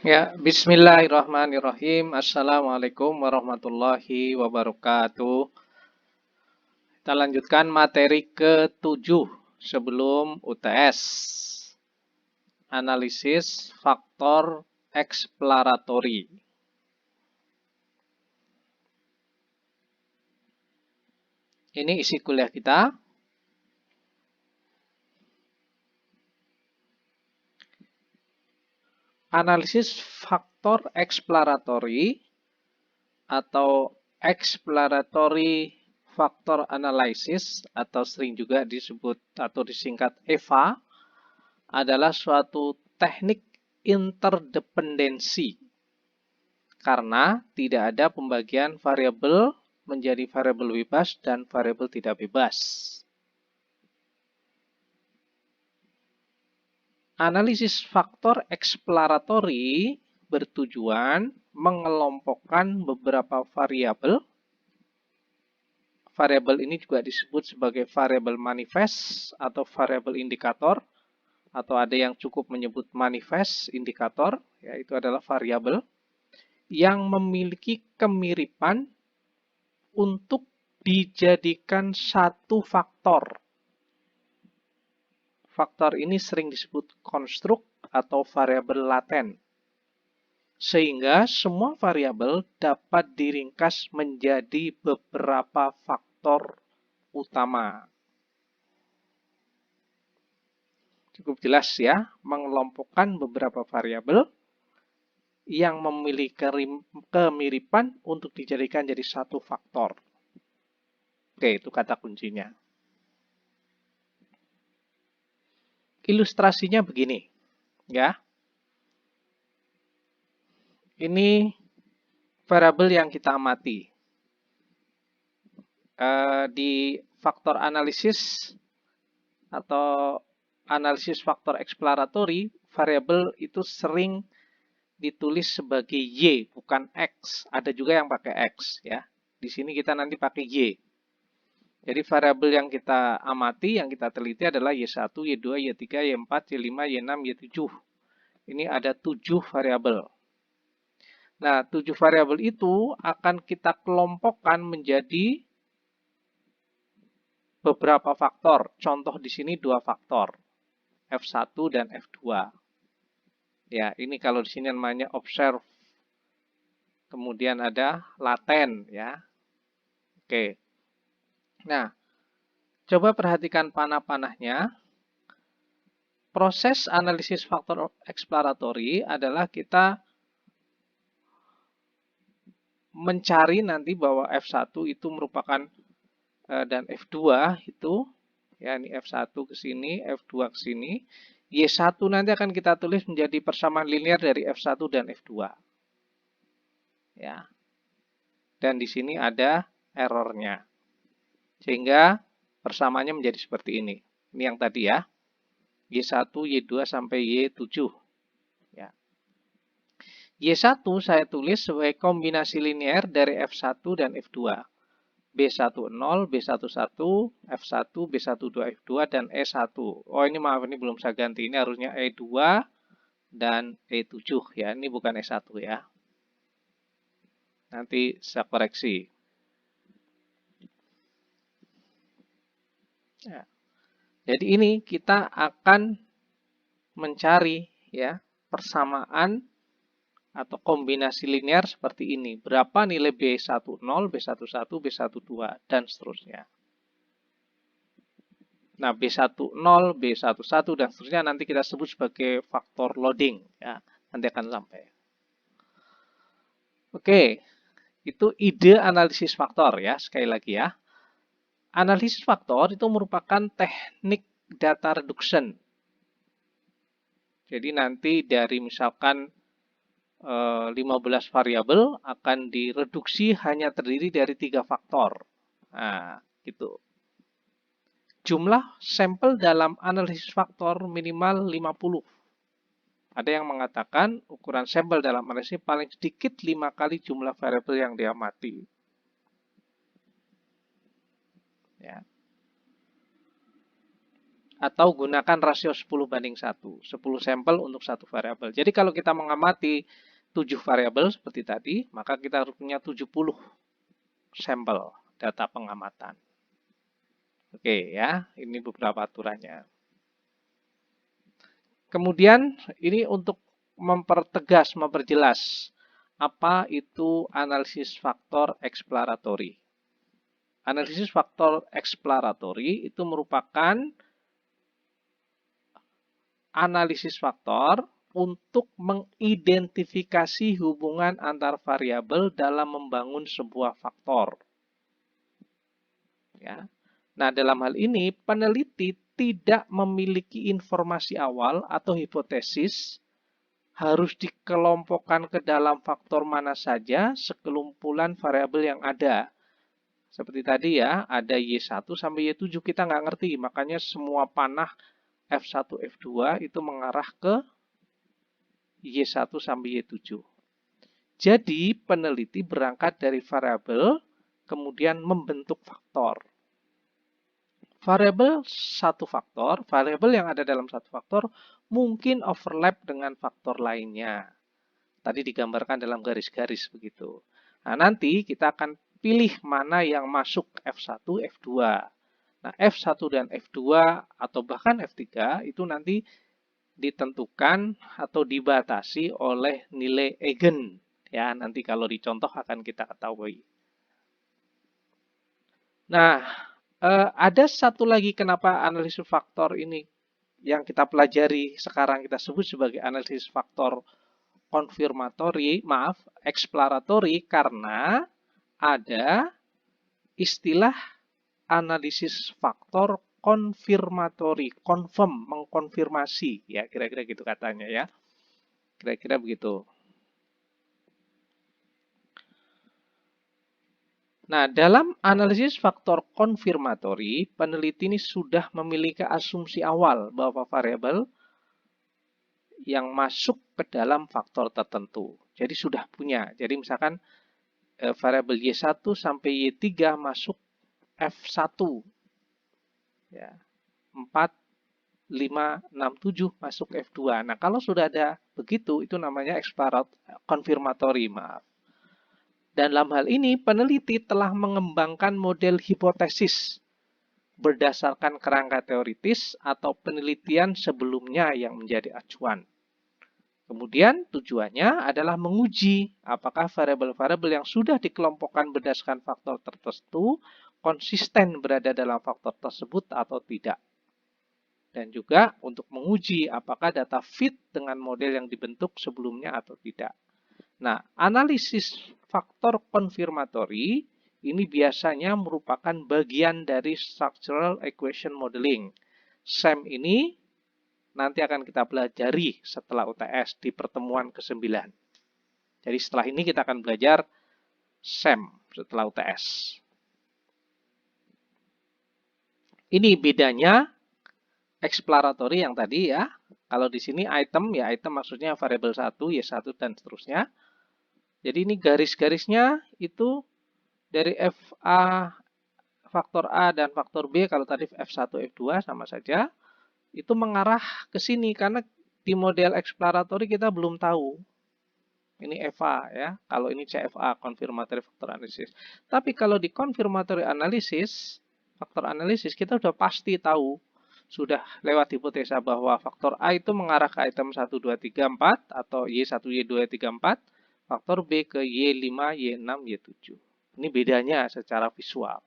Ya, bismillahirrahmanirrahim. Assalamualaikum warahmatullahi wabarakatuh. Kita lanjutkan materi ke-7 sebelum UTS. Analisis faktor eksploratory. Ini isi kuliah kita. Analisis faktor eksploratory atau exploratory factor analysis atau sering juga disebut atau disingkat EVA adalah suatu teknik interdependensi karena tidak ada pembagian variabel menjadi variabel bebas dan variabel tidak bebas. Analisis faktor eksploratory bertujuan mengelompokkan beberapa variabel. Variabel ini juga disebut sebagai variabel manifest atau variabel indikator, atau ada yang cukup menyebut manifest indikator, yaitu adalah variabel yang memiliki kemiripan untuk dijadikan satu faktor. Faktor ini sering disebut konstruk atau variabel laten. Sehingga semua variabel dapat diringkas menjadi beberapa faktor utama. Cukup jelas ya, mengelompokkan beberapa variabel yang memiliki kemiripan untuk dijadikan jadi satu faktor. Oke, itu kata kuncinya. Ilustrasinya begini, ya. Ini variabel yang kita amati. Di faktor analisis atau analisis faktor eksploratory, variabel itu sering ditulis sebagai Y, bukan X. Ada juga yang pakai X, ya. Di sini kita nanti pakai Y. Jadi variabel yang kita amati, yang kita teliti adalah Y1, Y2, Y3, Y4, Y5, Y6, Y7. Ini ada 7 variabel. Nah, 7 variabel itu akan kita kelompokkan menjadi beberapa faktor. Contoh di sini 2 faktor, F1 dan F2. Ya, ini kalau di sini namanya observe. Kemudian ada laten, ya. Oke. Nah, coba perhatikan panah-panahnya. Proses analisis faktor eksploratory adalah kita mencari nanti bahwa F1 itu merupakan dan F2 itu, ya ini F1 ke sini, F2 ke sini. Y1 nanti akan kita tulis menjadi persamaan linear dari F1 dan F2. Ya. Dan di sini ada errornya. Sehingga persamaannya menjadi seperti ini. Ini yang tadi ya. Y1, Y2 sampai Y7. Ya. Y1 saya tulis sebagai kombinasi linear dari F1 dan F2. B10, B11, F1, B12, F2, dan E1. Oh ini maaf, ini belum saya ganti. Ini harusnya E2 dan E7 ya. Ini bukan E1 ya. Nanti saya koreksi. Ya. Jadi ini kita akan mencari ya persamaan atau kombinasi linear seperti ini. Berapa nilai B10, B11, B12, dan seterusnya. Nah, B10, B11, dan seterusnya nanti kita sebut sebagai faktor loading. Ya, nanti akan sampai. Oke, itu ide analisis faktor ya, sekali lagi ya. Analisis faktor itu merupakan teknik data reduction. Jadi nanti dari misalkan 15 variabel akan direduksi hanya terdiri dari 3 faktor. Nah, gitu. Jumlah sampel dalam analisis faktor minimal 50. Ada yang mengatakan ukuran sampel dalam analisis paling sedikit 5 kali jumlah variabel yang diamati. Ya. atau gunakan rasio 10:1, 10 sampel untuk satu variabel. Jadi kalau kita mengamati 7 variabel seperti tadi, maka kita harus punya 70 sampel data pengamatan. Oke ya, ini beberapa aturannya. Kemudian ini untuk mempertegas, memperjelas apa itu analisis faktor eksploratory. Analisis faktor eksploratory itu merupakan analisis faktor untuk mengidentifikasi hubungan antar variabel dalam membangun sebuah faktor. Ya. Nah, dalam hal ini peneliti tidak memiliki informasi awal atau hipotesis harus dikelompokkan ke dalam faktor mana saja sekelumpulan variabel yang ada. Seperti tadi ya, ada Y1 sampai Y7 kita nggak ngerti, makanya semua panah F1, F2 itu mengarah ke Y1 sampai Y7. Jadi peneliti berangkat dari variabel, kemudian membentuk faktor. Variabel satu faktor, variabel yang ada dalam satu faktor mungkin overlap dengan faktor lainnya. Tadi digambarkan dalam garis-garis begitu. Nah, nanti kita akan pilih mana yang masuk F1, F2. Nah, F1 dan F2 atau bahkan F3 itu nanti ditentukan atau dibatasi oleh nilai eigen. Ya, nanti kalau dicontoh akan kita ketahui. Nah, ada satu lagi kenapa analisis faktor ini yang kita pelajari sekarang kita sebut sebagai analisis faktor exploratory karena ada istilah analisis faktor konfirmatori, confirm, mengkonfirmasi, ya kira-kira gitu katanya ya, kira-kira begitu. Nah, dalam analisis faktor konfirmatori, peneliti ini sudah memiliki asumsi awal bahwa variabel yang masuk ke dalam faktor tertentu. Jadi sudah punya. Jadi misalkan variabel Y1 sampai Y3 masuk F1. Ya. 4, 5, 6, 7 masuk F2. Nah, kalau sudah ada begitu, itu namanya konfirmatori, maaf. Dan dalam hal ini, peneliti telah mengembangkan model hipotesis berdasarkan kerangka teoritis atau penelitian sebelumnya yang menjadi acuan. Kemudian tujuannya adalah menguji apakah variabel-variabel yang sudah dikelompokkan berdasarkan faktor tertentu konsisten berada dalam faktor tersebut atau tidak. Dan juga untuk menguji apakah data fit dengan model yang dibentuk sebelumnya atau tidak. Nah, analisis faktor konfirmatori ini biasanya merupakan bagian dari Structural Equation Modeling. SEM ini nanti akan kita pelajari setelah UTS di pertemuan ke-9. Jadi setelah ini kita akan belajar SEM setelah UTS. Ini bedanya exploratory yang tadi ya. Kalau di sini item, ya item maksudnya variabel 1, Y1 dan seterusnya. Jadi ini garis-garisnya itu dari FA, faktor A dan faktor B, kalau tadi F1, F2 sama saja, itu mengarah ke sini karena di model exploratory kita belum tahu. Ini FA ya, kalau ini CFA, confirmatory factor analysis. Tapi kalau di confirmatory analysis, faktor analisis kita sudah pasti tahu, sudah lewat hipotesa bahwa faktor A itu mengarah ke item 1, 2, 3, 4 atau Y1, Y2, Y3, 4. Faktor B ke Y5, Y6, Y7. Ini bedanya secara visual.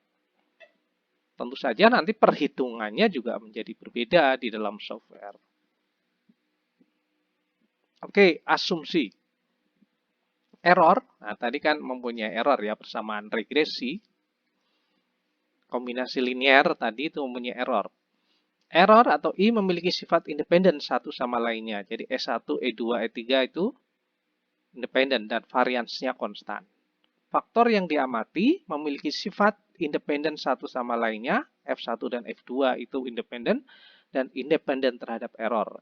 Tentu saja nanti perhitungannya juga menjadi berbeda di dalam software. Oke, asumsi. Error, nah tadi kan mempunyai error ya, persamaan regresi. Kombinasi linear tadi itu mempunyai error. Error atau I memiliki sifat independen satu sama lainnya. Jadi E1, E2, E3 itu independen dan variansnya konstan. Faktor yang diamati memiliki sifat independen satu sama lainnya, F1 dan F2 itu independen, dan independen terhadap error.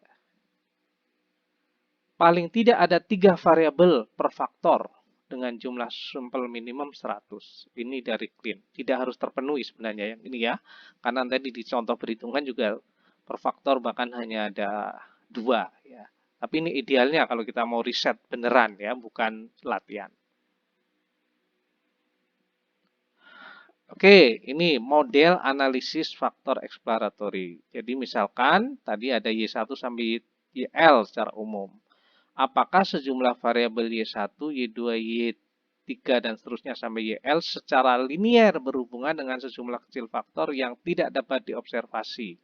Paling tidak ada 3 variabel per faktor dengan jumlah sampel minimum 100. Ini dari clean. Tidak harus terpenuhi sebenarnya yang ini ya, karena tadi di contoh perhitungan juga per faktor bahkan hanya ada 2 ya. Tapi ini idealnya kalau kita mau riset beneran ya, bukan latihan. Oke, ini model analisis faktor eksploratory. Jadi misalkan tadi ada Y1 sampai YL secara umum. Apakah sejumlah variabel Y1, Y2, Y3 dan seterusnya sampai YL secara linier berhubungan dengan sejumlah kecil faktor yang tidak dapat diobservasi.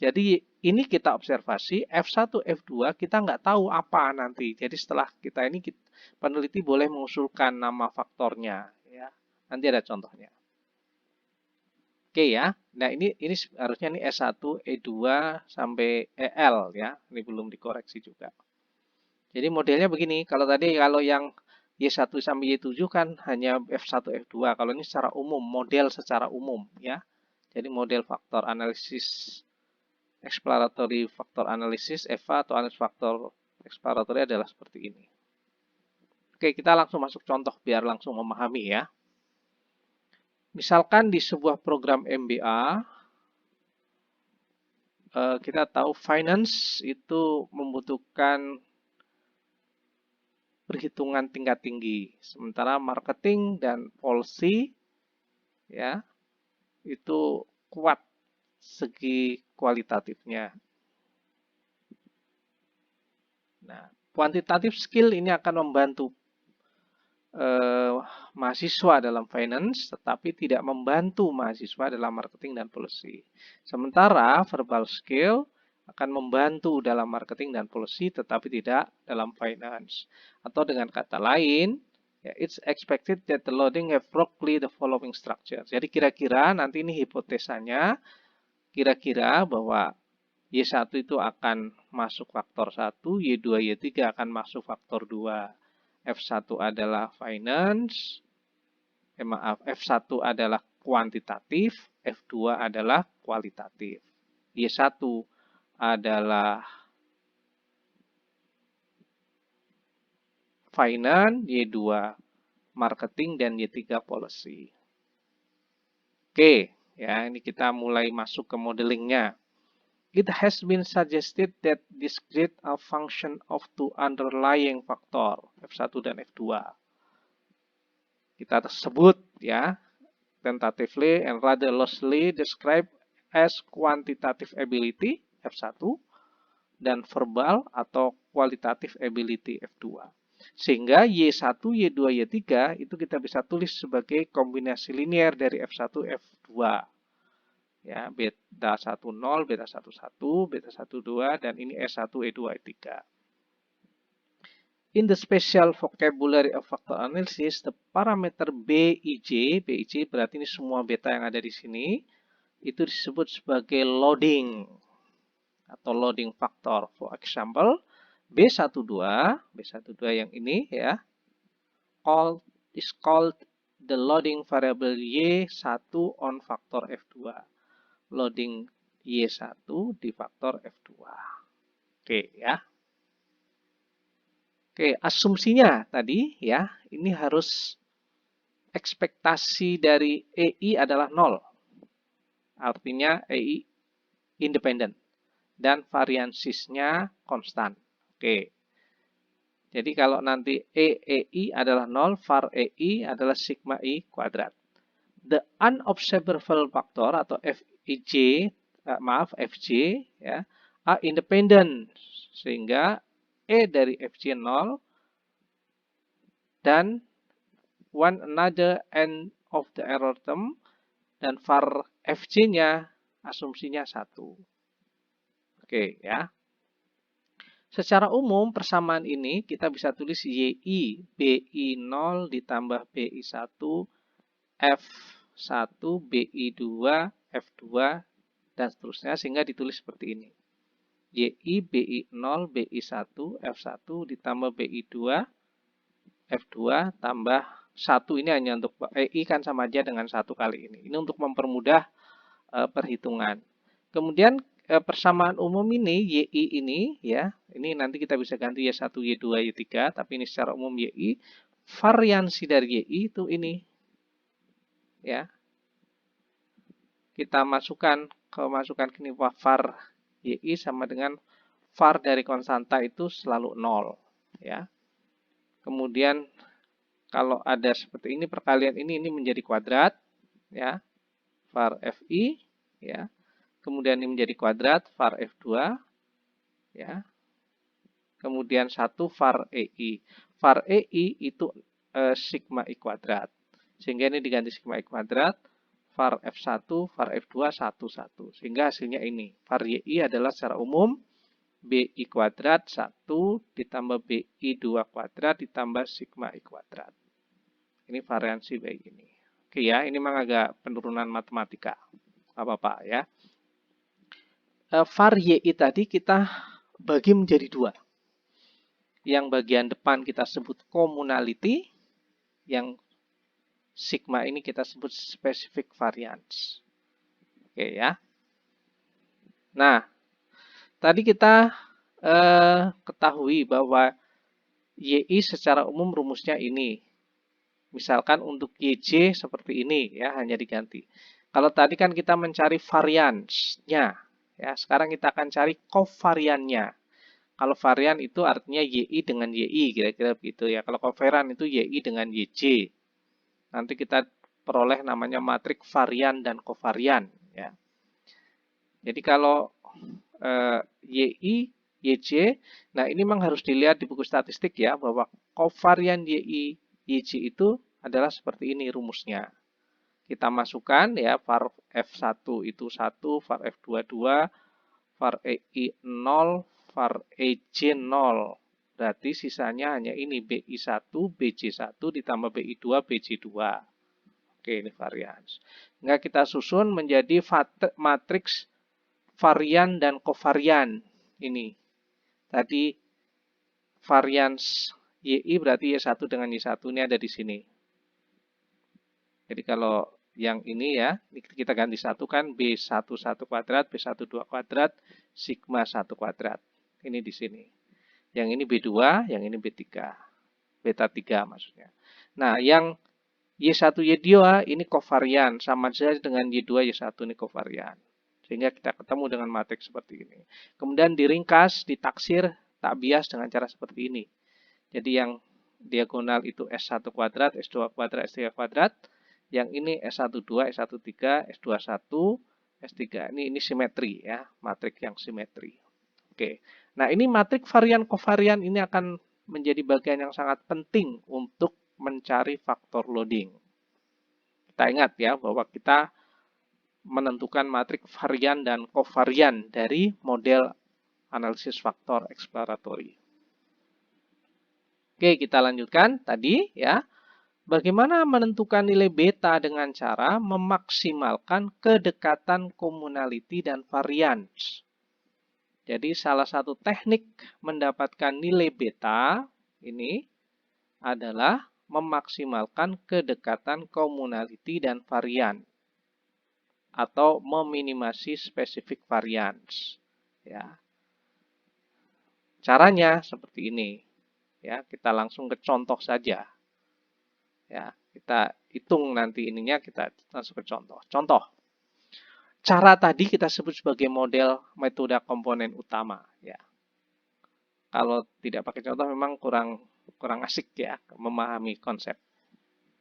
Jadi ini kita observasi, F1, F2 kita nggak tahu apa nanti. Jadi setelah kita ini peneliti boleh mengusulkan nama faktornya. Ya. Nanti ada contohnya. Oke ya. Nah ini harusnya ini S1, E2 sampai EL ya. Ini belum dikoreksi juga. Jadi modelnya begini. Kalau tadi yang Y1 sampai Y7 kan hanya F1, F2. Kalau ini secara umum, model secara umum ya. Jadi model faktor analisis exploratory faktor analisis EVA atau analisis faktor exploratory adalah seperti ini. Oke, kita langsung masuk contoh biar langsung memahami ya. Misalkan di sebuah program MBA, kita tahu finance itu membutuhkan perhitungan tingkat tinggi. Sementara marketing dan policy ya itu kuat segi kualitatifnya. Nah, kuantitatif skill ini akan membantu mahasiswa dalam finance, tetapi tidak membantu mahasiswa dalam marketing dan policy. Sementara verbal skill akan membantu dalam marketing dan policy, tetapi tidak dalam finance. Atau dengan kata lain, it's expected that the loading have roughly the following structure. Jadi kira-kira nanti ini hipotesanya, kira-kira bahwa Y1 itu akan masuk faktor 1, Y2, Y3 akan masuk faktor 2. F1 adalah finance, F1 adalah kuantitatif, F2 adalah kualitatif. Y1 adalah finance, Y2 marketing, dan Y3 policy. Oke, ya ini kita mulai masuk ke modelingnya. It has been suggested that discrete a function of two underlying factor, F1 dan F2. Kita sebut ya, tentatively and rather loosely described as quantitative ability, F1, dan verbal atau qualitative ability, F2. Sehingga Y1, Y2, Y3 itu kita bisa tulis sebagai kombinasi linear dari F1, F2. Ya, beta 10, beta 11, beta 12, dan ini S1, E2, E3. In the special vocabulary of factor analysis, the parameter BIJ berarti ini semua beta yang ada di sini, itu disebut sebagai loading atau loading factor. For example, B12 yang ini ya, is called the loading variable Y1 on factor F2. Loading Y1 di faktor F2. Oke ya. Oke, asumsinya tadi ya, ini harus ekspektasi dari EI adalah 0. Artinya EI independen dan variansisnya konstan. Oke. Jadi kalau nanti EI adalah 0, var EI adalah sigma I kuadrat. The unobservable factor atau FJ ya, are independent sehingga E dari FJ 0 dan one another end of the error term dan var FJ-nya asumsinya 1. Oke ya. Secara umum persamaan ini kita bisa tulis YI BI 0 ditambah BI 1 F1 BI 2 F2 dan seterusnya sehingga ditulis seperti ini. YI BI 0 BI 1 F1 ditambah BI 2 F2 tambah 1 ini hanya untuk EI kan sama aja dengan 1 kali ini. Ini untuk mempermudah perhitungan. Kemudian persamaan umum ini YI ini ya, ini nanti kita bisa ganti Y1, Y2, Y3, tapi ini secara umum YI. Variansi dari YI itu ini. Ya. Kita masukkan ke ini var YI sama dengan var dari konstanta itu selalu 0. Ya. Kemudian kalau ada seperti ini perkalian ini menjadi kuadrat. Ya. Var FI. Ya. Kemudian ini menjadi kuadrat var F2. Ya. Kemudian 1 var EI. Var EI itu sigma I kuadrat. Sehingga ini diganti sigma I kuadrat. Var F1, var F2, 1, 1. Sehingga hasilnya ini. Var YI adalah secara umum BI kuadrat 1 ditambah BI 2 kuadrat ditambah sigma I kuadrat. Ini variansi BI ini. Oke ya, ini memang agak penurunan matematika. Apa-apa ya. Var YI tadi kita bagi menjadi 2. Yang bagian depan kita sebut communality, yang sigma ini kita sebut specific variance. Oke ya. Nah, tadi kita ketahui bahwa YI secara umum rumusnya ini. Misalkan untuk YJ seperti ini ya, hanya diganti. Kalau tadi kan kita mencari variance-nya, ya. Sekarang kita akan cari covariannya. Kalau varian itu artinya YI dengan YI, kira-kira begitu ya. Kalau covarian itu YI dengan YJ. Nanti kita peroleh namanya matrik varian dan covarian. Ya. Jadi kalau YI, YJ, nah ini memang harus dilihat di buku statistik ya, bahwa covarian YI, YJ itu adalah seperti ini rumusnya. Kita masukkan ya, var F1 itu 1, var F2 2, var EI 0, var EJ 0. Berarti sisanya hanya ini BI1, BJ1 ditambah BI2, BJ2. Oke, ini varians. Sehingga kita susun menjadi matriks varian dan covarian. Ini. Tadi varians YI berarti Y1 dengan Y1 ini ada di sini. Jadi kalau yang ini ya, kita ganti 1 kan B1 1 kuadrat, B1 2 kuadrat, sigma 1 kuadrat. Ini di sini. Yang ini B2, yang ini B3. Beta 3 maksudnya. Nah, yang Y1, Y2 ini covarian. Sama saja dengan Y2, Y1 ini covarian. Sehingga kita ketemu dengan matriks seperti ini. Kemudian diringkas, ditaksir, tak bias dengan cara seperti ini. Jadi yang diagonal itu S1 kuadrat, S2 kuadrat, S3 kuadrat. Yang ini S12, S13, S21, S3. Ini simetri ya, matrik yang simetri. Oke. Nah, ini matrik varian kovarian ini akan menjadi bagian yang sangat penting untuk mencari faktor loading. Kita ingat ya bahwa kita menentukan matrik varian dan kovarian dari model analisis faktor eksploratory. Oke, kita lanjutkan tadi ya. Bagaimana menentukan nilai beta dengan cara memaksimalkan kedekatan communality dan variance. Jadi salah satu teknik mendapatkan nilai beta ini adalah memaksimalkan kedekatan communality dan varian atau meminimasi specific variance. Ya. Caranya seperti ini. Ya, kita langsung ke contoh saja. Ya, kita hitung nanti ininya, kita langsung ke contoh. Contoh. Cara tadi kita sebut sebagai model metode komponen utama, ya. Kalau tidak pakai contoh memang kurang asik ya memahami konsep.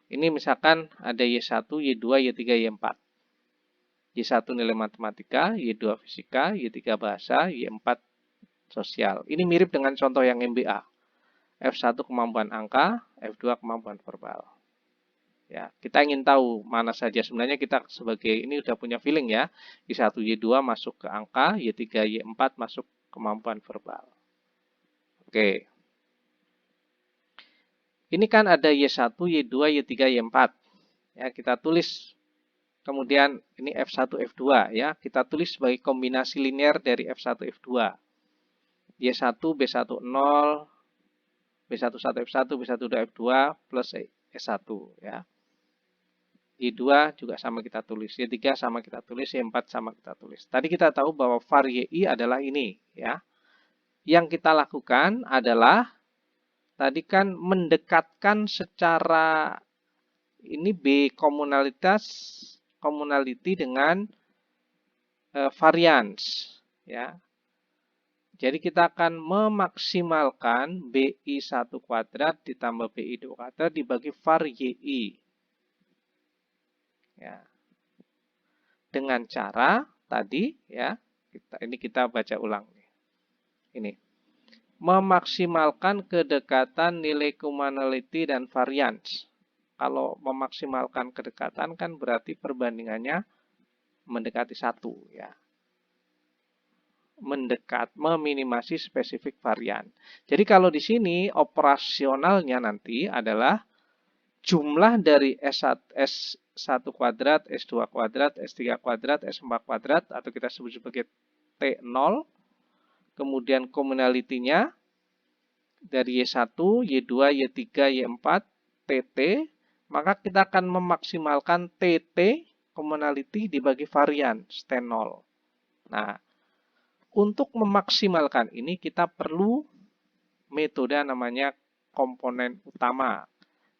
Ini misalkan ada Y1, Y2, Y3, Y4. Y1 nilai matematika, Y2 fisika, Y3 bahasa, Y4 sosial. Ini mirip dengan contoh yang MBA. F1 kemampuan angka, F2 kemampuan verbal. Ya, kita ingin tahu mana saja. Sebenarnya kita sebagai ini udah punya feeling ya. Y1, Y2 masuk ke angka, Y3, Y4 masuk kemampuan verbal. Oke. Ini kan ada Y1, Y2, Y3, Y4. Ya, kita tulis. Kemudian ini F1, F2 ya. Kita tulis sebagai kombinasi linear dari F1, F2. Y1, B1, 0, B11, F1, B12, F2 plus S1 ya. Y2 juga sama kita tulis, Y3 sama kita tulis, Y4 sama kita tulis. Tadi kita tahu bahwa var YI adalah ini ya. Yang kita lakukan adalah tadi kan mendekatkan secara ini B communality dengan variance ya. Jadi kita akan memaksimalkan BI1 kuadrat ditambah BI2 kuadrat dibagi var YI. Ya. Dengan cara tadi ya, ini kita baca ulang. Ini. Memaksimalkan kedekatan nilai commonality dan variance. Kalau memaksimalkan kedekatan kan berarti perbandingannya mendekati 1 ya. Meminimasi spesifik varian. Jadi kalau di sini operasionalnya nanti adalah jumlah dari S1 kuadrat, S2 kuadrat, S3 kuadrat, S4 kuadrat atau kita sebut sebagai T0. Kemudian commonality-nya dari Y1, Y2, Y3, Y4, TT. Maka kita akan memaksimalkan TT commonality dibagi varian T0. Nah, untuk memaksimalkan ini kita perlu metode namanya komponen utama,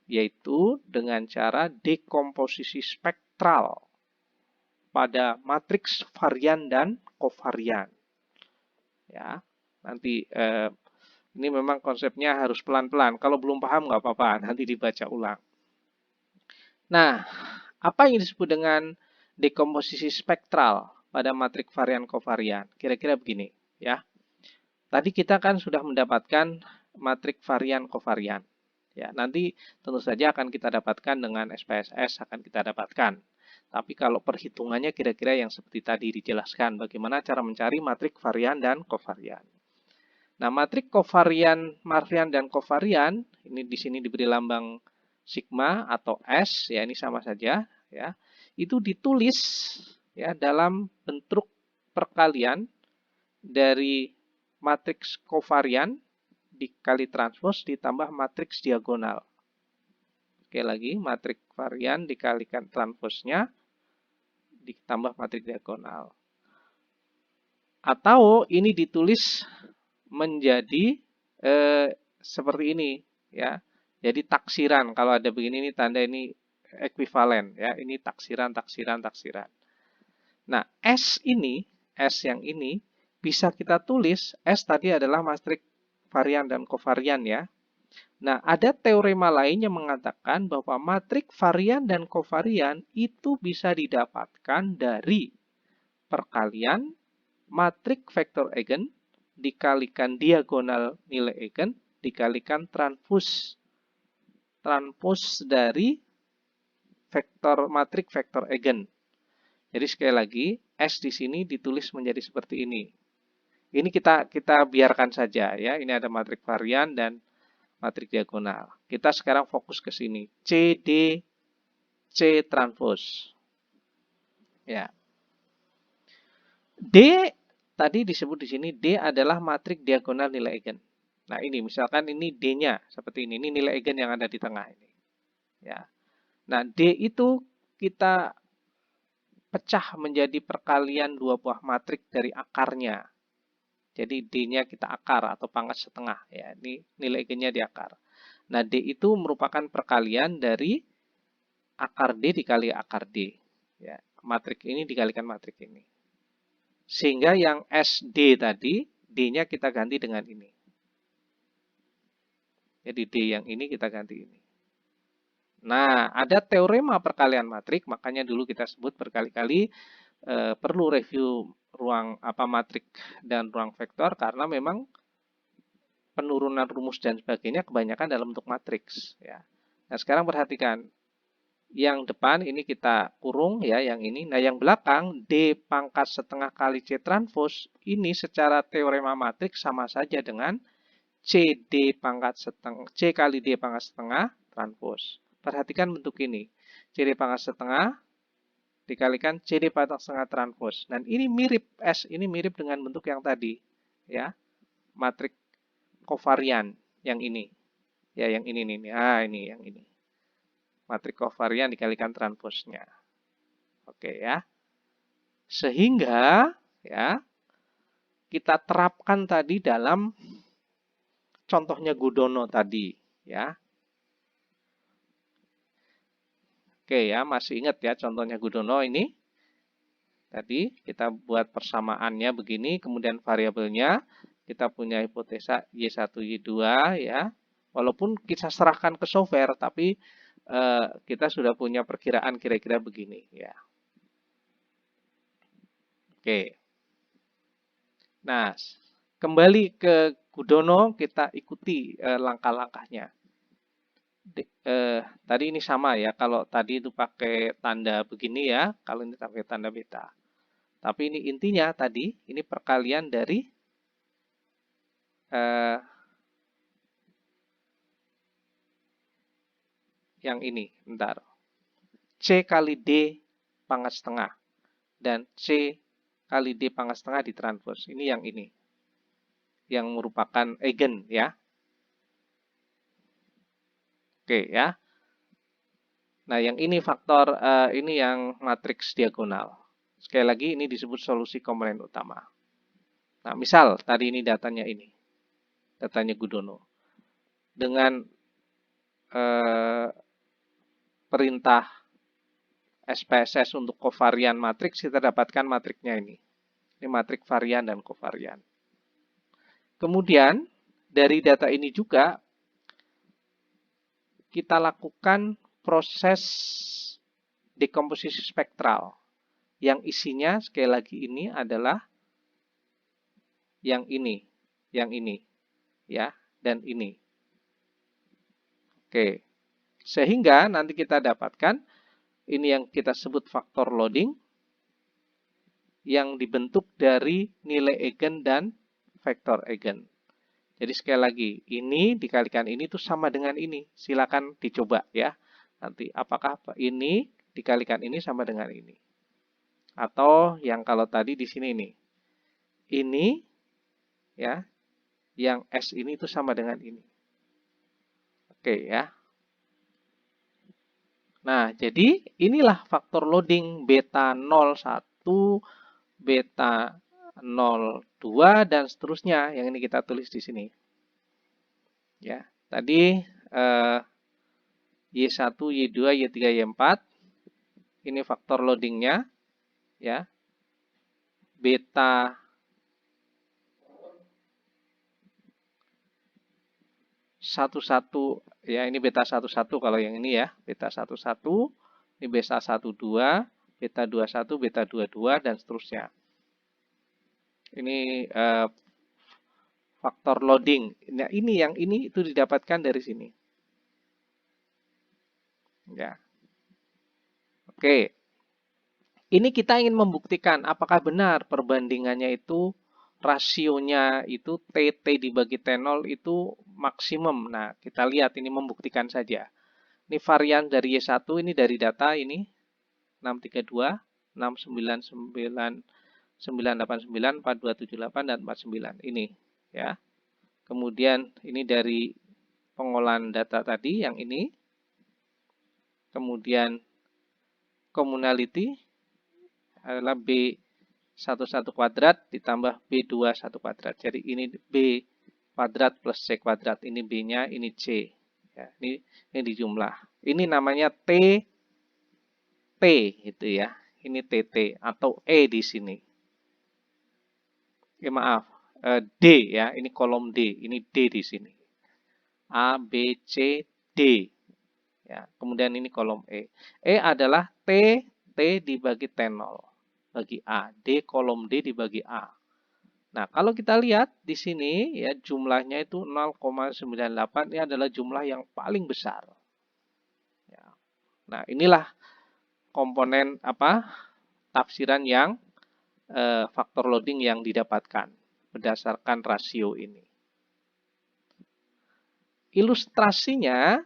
yaitu dengan cara dekomposisi spektral pada matriks varian dan kovarian. Ya, nanti ini memang konsepnya harus pelan-pelan. Kalau belum paham nggak apa-apa, nanti dibaca ulang. Nah, apa yang disebut dengan dekomposisi spektral pada matriks varian kovarian? Kira-kira begini, ya. Tadi kita kan sudah mendapatkan matriks varian kovarian. Ya, nanti tentu saja akan kita dapatkan dengan SPSS akan kita dapatkan. Tapi kalau perhitungannya kira-kira yang seperti tadi dijelaskan, bagaimana cara mencari matriks varian dan kovarian. Nah, matriks kovarian, varian dan kovarian ini di sini diberi lambang sigma atau S, ya ini sama saja, ya. Itu ditulis ya dalam bentuk perkalian dari matriks kovarian dikali transpos ditambah matriks diagonal. Oke lagi, matriks varian dikalikan transposnya ditambah matriks diagonal. Atau ini ditulis menjadi seperti ini, ya. Jadi taksiran, kalau ada begini ini tanda ini ekuivalen, ya. Ini taksiran, taksiran, taksiran. Nah, S yang ini bisa kita tulis, S tadi adalah matriks varian dan kovarian ya. Nah, ada teorema lain yang mengatakan bahwa matriks varian dan kovarian itu bisa didapatkan dari perkalian matriks vektor eigen dikalikan diagonal nilai eigen dikalikan transpos dari vektor matriks vektor eigen. Jadi sekali lagi S di sini ditulis menjadi seperti ini. Ini kita biarkan saja ya. Ini ada matriks varian dan matriks diagonal. Kita sekarang fokus ke sini. CD C transpos. Ya. D tadi disebut di sini D adalah matriks diagonal nilai eigen. Nah, ini misalkan ini D-nya seperti ini. Ini nilai eigen yang ada di tengah ini. Ya. Nah, D itu kita pecah menjadi perkalian dua buah matriks dari akarnya. Jadi D-nya kita akar atau pangkat setengah. Ya, ini nilai eigennya di akar. Nah, D itu merupakan perkalian dari akar D dikali akar D. Ya, matriks ini dikalikan matriks ini. Sehingga yang SD tadi, D-nya kita ganti dengan ini. Jadi D yang ini kita ganti ini. Nah, ada teorema perkalian matriks, makanya dulu kita sebut berkali-kali perlu review ruang matriks dan ruang vektor karena memang penurunan rumus dan sebagainya kebanyakan dalam bentuk matriks ya. Nah, sekarang perhatikan. Yang depan ini kita kurung ya, yang ini. Nah, yang belakang D pangkat setengah kali C transpos ini secara teorema matriks sama saja dengan CD pangkat setengah C kali D pangkat setengah transpos. Perhatikan bentuk ini. CD pangkat setengah dikalikan CD pangkat setengah transpos. Dan ini mirip S, ini mirip dengan bentuk yang tadi. Ya. Matriks kovarian yang ini. Ya, yang ini nih. Ah, ini yang ini. Matriks kovarian dikalikan transposnya. Oke ya. Sehingga ya kita terapkan tadi dalam contohnya Gudono tadi ya. Oke ya, masih ingat ya contohnya Gudono ini? Tadi kita buat persamaannya begini, kemudian variabelnya kita punya hipotesa Y1, Y2 ya. Walaupun kita serahkan ke software, tapi kita sudah punya perkiraan kira-kira begini ya. Oke. Nah, kembali ke Gudono, kita ikuti langkah-langkahnya. Tadi ini sama ya, kalau tadi itu pakai tanda begini ya, kalau ini pakai tanda beta. Tapi ini intinya tadi, ini perkalian dari yang ini, bentar. C kali D pangkat setengah. Dan C kali D pangkat setengah ditranspos. Ini yang ini. Yang merupakan eigen ya. Oke ya. Nah yang ini faktor, ini yang matriks diagonal. Sekali lagi ini disebut solusi komponen utama. Nah misal tadi ini datanya ini. Datanya Gudono. Dengan perintah SPSS untuk kovarian matriks, kita dapatkan matriknya ini. Ini matrik varian dan kovarian. Kemudian, dari data ini juga, kita lakukan proses dekomposisi spektral. Yang isinya, sekali lagi ini adalah yang ini, ya, dan ini. Oke, sehingga nanti kita dapatkan, ini yang kita sebut faktor loading, yang dibentuk dari nilai eigen dan vektor eigen. Jadi sekali lagi, ini dikalikan ini itu sama dengan ini. Silakan dicoba ya. Nanti apakah ini dikalikan ini sama dengan ini. Atau yang kalau tadi di sini nih. Ini ya, yang S ini itu sama dengan ini. Oke ya. Nah, jadi inilah faktor loading beta 01, beta 02 dan seterusnya yang ini kita tulis di sini. Ya, tadi Y1, Y2, Y3, Y4 ini faktor loadingnya ya. Beta 11 ya, ini beta 11 kalau yang ini ya, beta 11, ini beta 12, beta 21, beta 22 dan seterusnya. Ini faktor loading. Nah, ini yang ini itu didapatkan dari sini. Ya. Oke. Ini kita ingin membuktikan apakah benar perbandingannya itu rasionya itu TT dibagi T0 itu maksimum. Nah, kita lihat ini membuktikan saja. Ini varian dari Y1 ini dari data ini 632, 699, 989, 4278 dan 49 ini ya. Kemudian ini dari pengolahan data tadi yang ini. Kemudian communality adalah B11 kuadrat ditambah B21 kuadrat. Jadi ini B kuadrat plus C kuadrat. Ini B-nya, ini C. Ya, ini dijumlah. Ini namanya T gitu ya. Ini TT atau E di sini. Maaf, D ya. Ini kolom D. Ini D di sini. A, B, C, D. Ya, kemudian ini kolom E. E adalah T dibagi T0. Bagi A. D kolom D dibagi A. Nah, kalau kita lihat di sini ya jumlahnya itu 0,98 ini adalah jumlah yang paling besar. Ya. Nah, inilah komponen tafsiran yang faktor loading yang didapatkan berdasarkan rasio ini. Ilustrasinya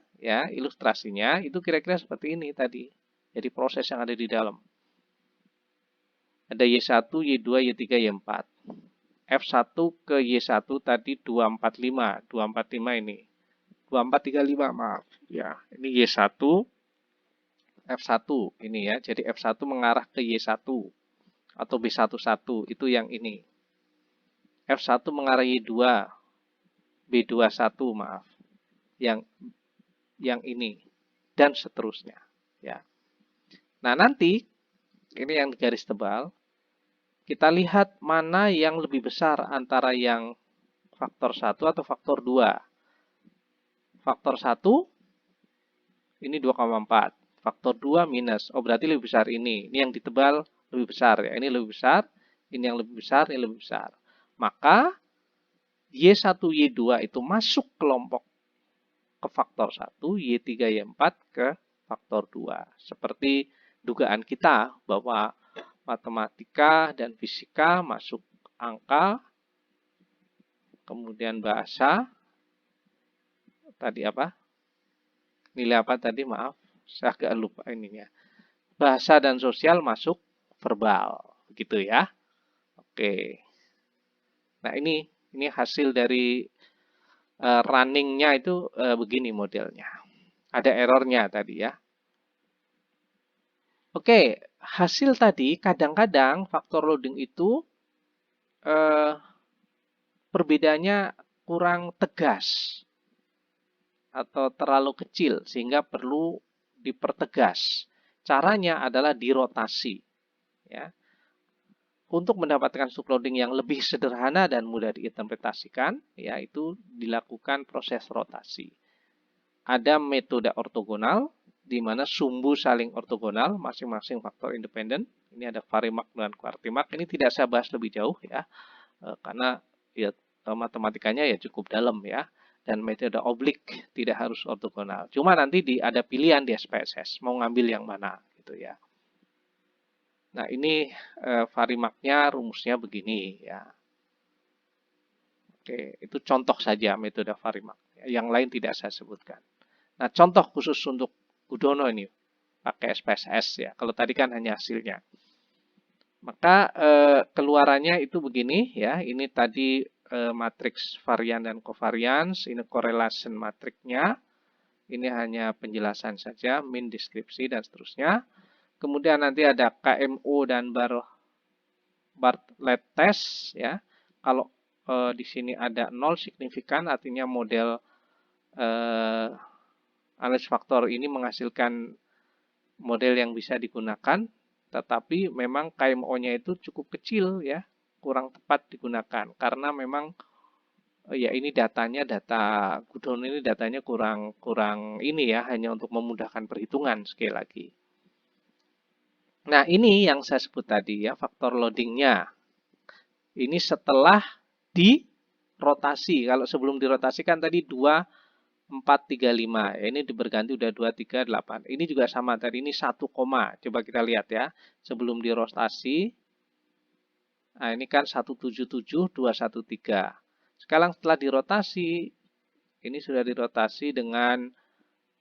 itu kira-kira seperti ini tadi. Jadi proses yang ada di dalam. Ada Y1, Y2, Y3, Y4. F1 ke Y1 tadi 245. 245 ini. 2435 maaf. Ya, ini Y1. F1 ini ya. Jadi F1 mengarah ke Y1 atau B11 itu yang ini. F1 mengarah Y2. B21 maaf. Yang ini dan seterusnya ya. Nah, nanti ini yang garis tebal kita lihat mana yang lebih besar antara yang faktor 1 atau faktor 2. Faktor 1 ini 2,4. Faktor 2 minus. Oh, berarti lebih besar ini. Ini yang ditebal lebih besar ya. Ini lebih besar, ini yang lebih besar, ini lebih besar. Maka Y1, Y2 itu masuk kelompok ke faktor 1, Y3, Y4 ke faktor 2. Seperti dugaan kita bahwa matematika dan fisika masuk angka, kemudian bahasa, tadi apa? Nilai apa tadi? Maaf, saya agak lupa ininya. Bahasa dan sosial masuk verbal, gitu ya. Oke. Nah, ini hasil dari runningnya itu begini modelnya. Ada errornya tadi ya. Oke, hasil tadi kadang-kadang faktor loading itu perbedaannya kurang tegas atau terlalu kecil sehingga perlu dipertegas. Caranya adalah dirotasi. Ya. Untuk mendapatkan subloading yang lebih sederhana dan mudah diinterpretasikan, yaitu dilakukan proses rotasi. Ada metode ortogonal, di mana sumbu saling ortogonal, masing-masing faktor independen. Ini ada varimak dan kuartimak. Ini tidak saya bahas lebih jauh ya, karena ya matematikanya ya cukup dalam ya. Dan metode oblik tidak harus ortogonal. Cuma nanti ada pilihan di SPSS mau ngambil yang mana gitu ya. Nah, ini varimaknya rumusnya begini ya. Oke, itu contoh saja metode varimak. Yang lain tidak saya sebutkan. Nah, contoh khusus untuk Gudono ini pakai SPSS ya. Kalau tadi kan hanya hasilnya. Maka keluarannya itu begini ya. Ini tadi matriks varian dan covariance, ini correlation matriknya. Ini hanya penjelasan saja, min, deskripsi dan seterusnya. Kemudian nanti ada KMO dan Bartlett test ya. Kalau di sini ada 0 signifikan, artinya model analisis faktor ini menghasilkan model yang bisa digunakan, tetapi memang KMO-nya itu cukup kecil ya, kurang tepat digunakan karena memang ya ini data Gudono ini datanya kurang ini ya, hanya untuk memudahkan perhitungan sekali lagi. Nah, ini yang saya sebut tadi ya, faktor loadingnya. Ini setelah dirotasi. Kalau sebelum dirotasi kan tadi 2, 4, 3, 5. Ini berganti udah 2, 3, 8. Ini juga sama tadi, ini 1 koma. Coba kita lihat ya. Sebelum dirotasi, nah ini kan 177, 213. Sekarang setelah dirotasi, ini sudah dirotasi dengan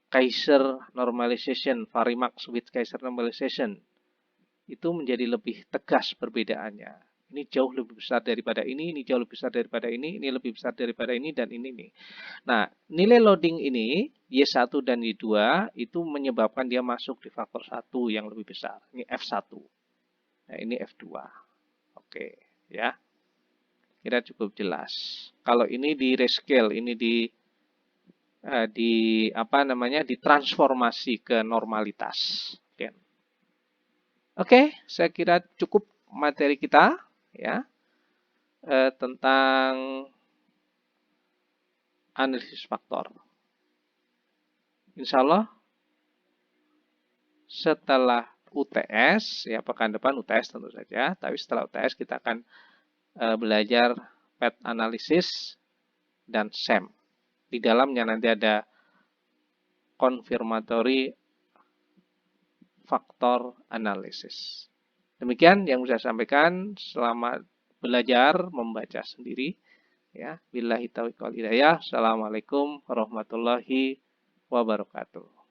Kaiser normalization, Varimax with Kaiser normalization. Itu menjadi lebih tegas perbedaannya. Ini jauh lebih besar daripada ini jauh lebih besar daripada ini lebih besar daripada ini, dan ini nih. Nah, nilai loading ini, Y1 dan Y2, itu menyebabkan dia masuk di faktor 1 yang lebih besar. Ini F1. Nah, ini F2. Oke, ya. Kira cukup jelas. Kalau ini di rescale, ini ditransformasi ke normalitas. Oke, saya kira cukup materi kita ya tentang analisis faktor. Insya Allah setelah UTS, ya pekan depan UTS tentu saja, tapi setelah UTS kita akan belajar PET analisis dan SEM. Di dalamnya nanti ada confirmatory faktor analisis. Demikian yang bisa saya sampaikan. Selamat belajar membaca sendiri. Ya, billahi taufiq wal hidayah. Assalamualaikum warahmatullahi wabarakatuh.